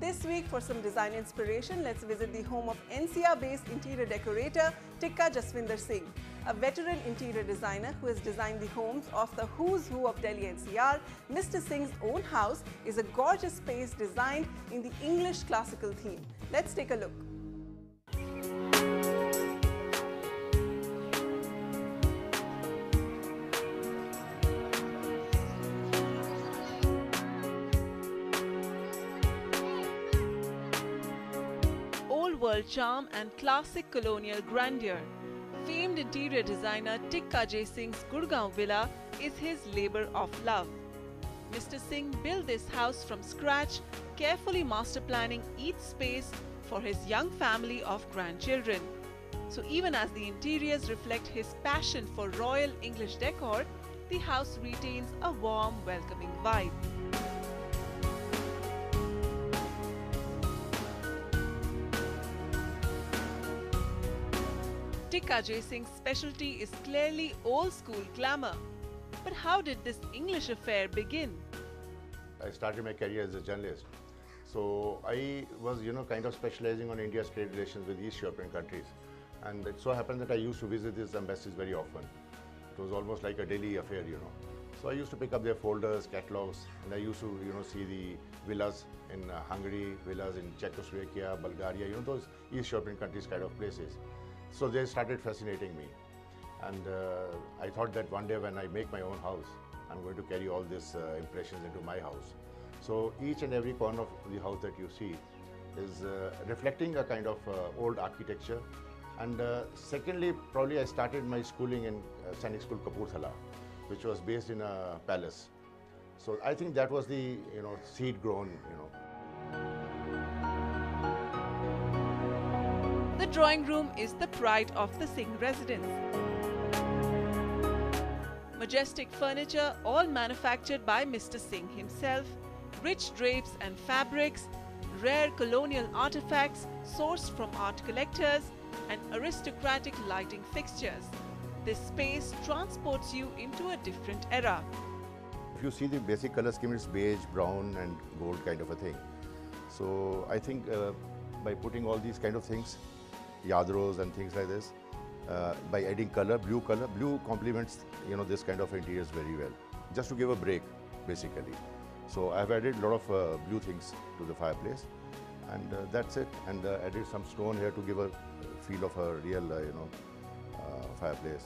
This week, for some design inspiration, let's visit the home of NCR-based interior decorator Tikka Jaswinder Singh, a veteran interior designer who has designed the homes of the who's who of Delhi NCR. Mr. Singh's own house is a gorgeous space designed in the English classical theme. Let's take a look. World charm and classic colonial grandeur. Famed interior designer Tikka J. Singh's Gurgaon villa is his labor of love. Mr. Singh built this house from scratch, carefully master planning each space for his young family of grandchildren. So even as the interiors reflect his passion for royal English decor, the house retains a warm, welcoming vibe. Tikka J. Singh's specialty is clearly old-school glamour. But how did this English affair begin? I started my career as a journalist. So I was, kind of specializing on India's trade relations with East European countries. And it so happened that I used to visit these embassies very often. It was almost like a daily affair, So I used to pick up their folders, catalogs, and I used to, see the villas in Hungary, villas in Czechoslovakia, Bulgaria, those East European countries kind of places. So they started fascinating me, and I thought that one day when I make my own house, I'm going to carry all these impressions into my house. So each and every corner of the house that you see is reflecting a kind of old architecture. And secondly, probably I started my schooling in Sainik School Kapurthala, which was based in a palace. So I think that was the seed grown. The drawing room is the pride of the Singh residence. Majestic furniture, all manufactured by Mr. Singh himself, rich drapes and fabrics, rare colonial artifacts sourced from art collectors, and aristocratic lighting fixtures. This space transports you into a different era. If you see the basic color scheme, it's beige, brown and gold kind of a thing. So I think by putting all these kind of things, yadros and things like this, by adding color, blue complements this kind of interiors very well. Just to give a break, basically. So I've added a lot of blue things to the fireplace, and that's it. And added some stone here to give a feel of a real, fireplace.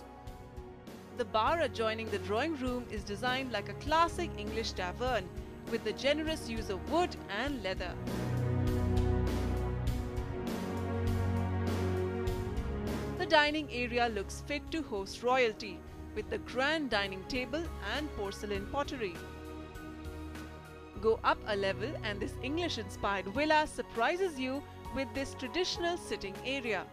The bar adjoining the drawing room is designed like a classic English tavern, with the generous use of wood and leather. The dining area looks fit to host royalty, with the grand dining table and porcelain pottery. Go up a level and this English-inspired villa surprises you with this traditional sitting area.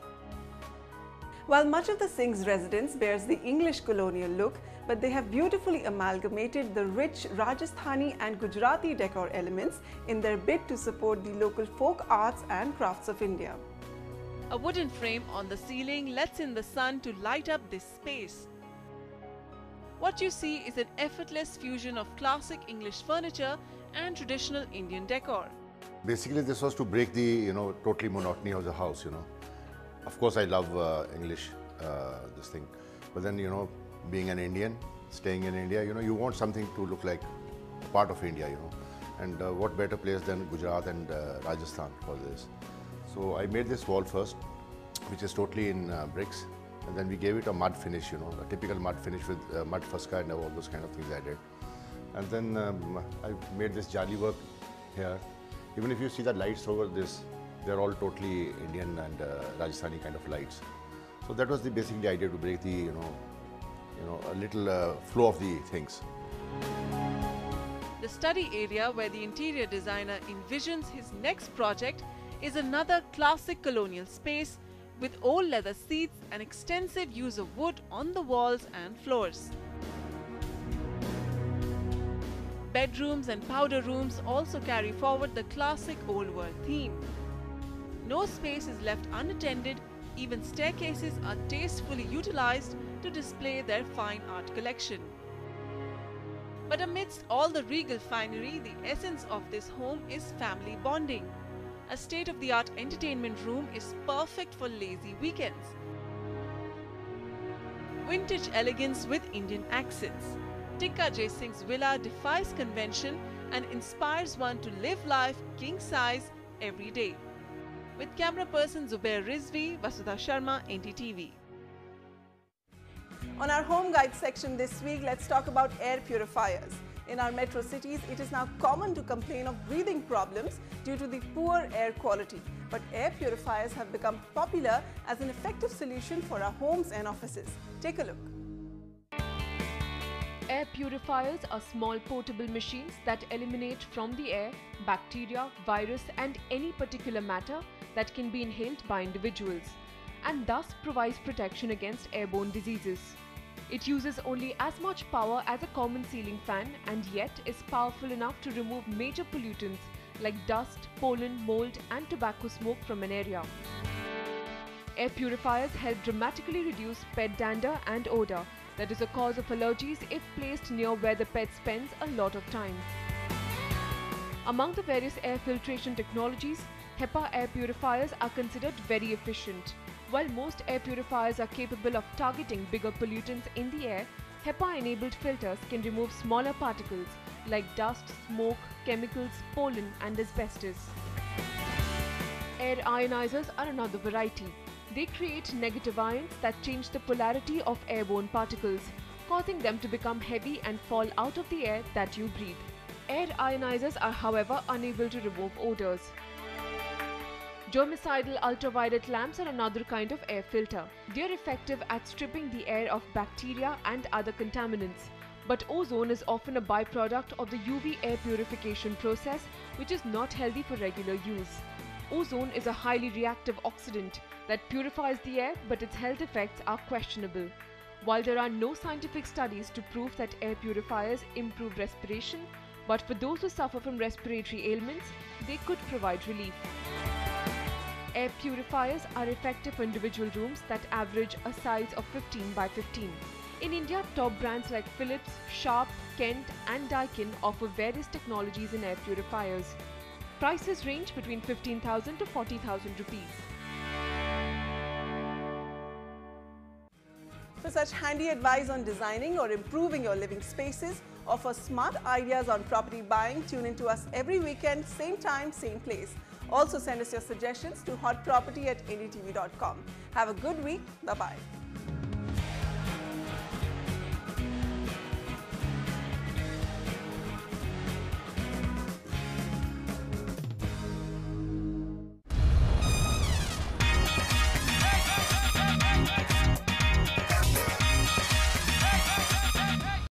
While much of the Singh's residence bears the English colonial look, but they have beautifully amalgamated the rich Rajasthani and Gujarati decor elements in their bid to support the local folk arts and crafts of India. A wooden frame on the ceiling lets in the sun to light up this space. What you see is an effortless fusion of classic English furniture and traditional Indian decor. Basically, this was to break the totally monotony of the house. Of course, I love English, this thing, but then being an Indian, staying in India, you want something to look like a part of India, and what better place than Gujarat and Rajasthan for this. So I made this wall first, which is totally in bricks, and then we gave it a mud finish, a typical mud finish with mud fusca and all those kind of things I did. And then I made this jali work here. Even if you see the lights over this, they're all totally Indian and Rajasthani kind of lights. So that was the basically idea, to break the, a little flow of the things. The study area where the interior designer envisions his next project is another classic colonial space with old leather seats and extensive use of wood on the walls and floors. Bedrooms and powder rooms also carry forward the classic old world theme. No space is left unattended, even staircases are tastefully utilized to display their fine art collection. But amidst all the regal finery, the essence of this home is family bonding. A state-of-the-art entertainment room is perfect for lazy weekends. Vintage elegance with Indian accents. Tikka Jai Singh's villa defies convention and inspires one to live life king-size every day. With camera person Zubair Rizvi, Vasudha Sharma, NDTV. On our home guide section this week, let's talk about air purifiers. In our metro cities, it is now common to complain of breathing problems due to the poor air quality. But air purifiers have become popular as an effective solution for our homes and offices. Take a look. Air purifiers are small portable machines that eliminate from the air bacteria, virus and any particular matter that can be inhaled by individuals, and thus provides protection against airborne diseases. It uses only as much power as a common ceiling fan and yet is powerful enough to remove major pollutants like dust, pollen, mold and tobacco smoke from an area. Air purifiers help dramatically reduce pet dander and odor, that is a cause of allergies if placed near where the pet spends a lot of time. Among the various air filtration technologies, HEPA air purifiers are considered very efficient. While most air purifiers are capable of targeting bigger pollutants in the air, HEPA-enabled filters can remove smaller particles like dust, smoke, chemicals, pollen and asbestos. Air ionizers are another variety. They create negative ions that change the polarity of airborne particles, causing them to become heavy and fall out of the air that you breathe. Air ionizers are, however, unable to remove odors. Germicidal ultraviolet lamps are another kind of air filter. They are effective at stripping the air of bacteria and other contaminants. But ozone is often a byproduct of the UV air purification process, which is not healthy for regular use. Ozone is a highly reactive oxidant that purifies the air, but its health effects are questionable. While there are no scientific studies to prove that air purifiers improve respiration, but for those who suffer from respiratory ailments, they could provide relief. Air purifiers are effective for individual rooms that average a size of 15 by 15. In India, top brands like Philips, Sharp, Kent and Daikin offer various technologies in air purifiers. Prices range between 15,000 to 40,000 rupees. For such handy advice on designing or improving your living spaces, or for smart ideas on property buying, tune in to us every weekend, same time, same place. Also send us your suggestions to hotproperty@ndtv.com. Have a good week. Bye-bye.